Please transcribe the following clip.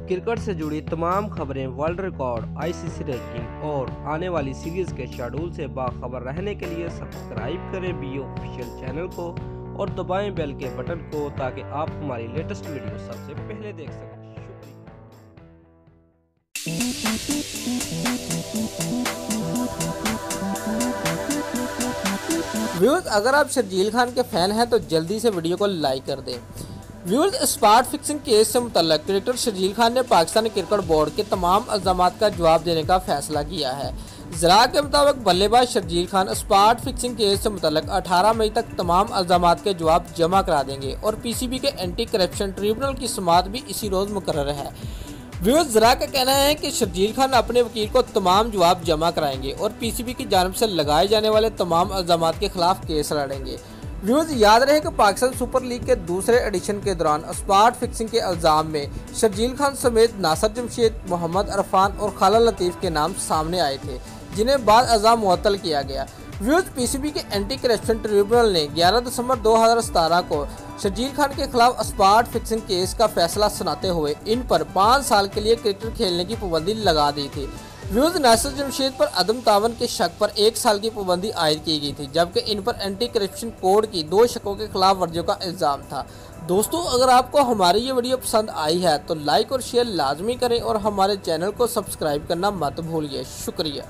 Cricket से जुड़ी तमाम खबरें, वर्ल्ड रिकॉर्ड, आईसीसी रैंकिंग और आने वाली सीरीज के शेड्यूल से बाखबर रहने के लिए सब्सक्राइब करें बी ऑफिशियल चैनल को और दबाएं बेल के बटन को ताकि आप हमारी लेटेस्ट वीडियो सबसे पहले देख सकें। व्यूअर्स, अगर आप शर्जील खान के फैन हैं तो जल्दी से वीडियो को लाइक कर दें। व्यूअर्स, स्पॉट फिक्सिंग केस से मुतल्लक क्रिकेटर शर्जील खान ने पाकिस्तानी क्रिकेट बोर्ड के तमाम इल्जामात का जवाब देने का फैसला किया है। ज़रा के मुताबिक बल्लेबाज Sharjeel Khan spot fixing case से मुतल्लक 18 मई तक तमाम इल्जामात के जवाब जमा करा देंगे और पीसीबी के एंटी करप्शन ट्रिब्यूनल की समाअत भी इसी रोज़ मुकर्रर है। व्यूअर्स, ज़रा का कहना है कि शर्जील खान अपने वकील को तमाम जवाब जमा कराएंगे और पीसीबी की जानिब से लगाए जाने वाले तमाम इल्जामात के खिलाफ केस लड़ेंगे। व्यूअर्स, याद रहे कि पाकिस्तान सुपर लीग के दूसरे एडिशन के दौरान स्पॉट फिक्सिंग के इल्जाम में शर्जील खान समेत नासिर जमशेद, मोहम्मद अरफान और खालिद लतीफ़ के नाम सामने आए थे, जिन्हें बाद अज़ा मुअत्तल किया गया। व्यूअर्स, पीसीबी के एंटी करप्शन ट्रिब्यूनल ने 11 दिसंबर 2017 को शर्जील खान के खिलाफ स्पॉट फिक्सिंग केस का फैसला सुनाते हुए इन पर 5 साल के लिए क्रिकेट खेलने की पाबंदी लगा दी थी। व्यूअर्स, नासिर जमशेद पर अदम तावन के शक पर 1 साल की पाबंदी आयद की गई थी, जबकि इन पर एंटी करप्शन कोड की 2 शकों के खिलाफ वर्जियों का इल्ज़ाम था। दोस्तों, अगर आपको हमारी ये वीडियो पसंद आई है तो लाइक और शेयर लाजमी करें और हमारे चैनल को सब्सक्राइब करना मत भूलिए। शुक्रिया।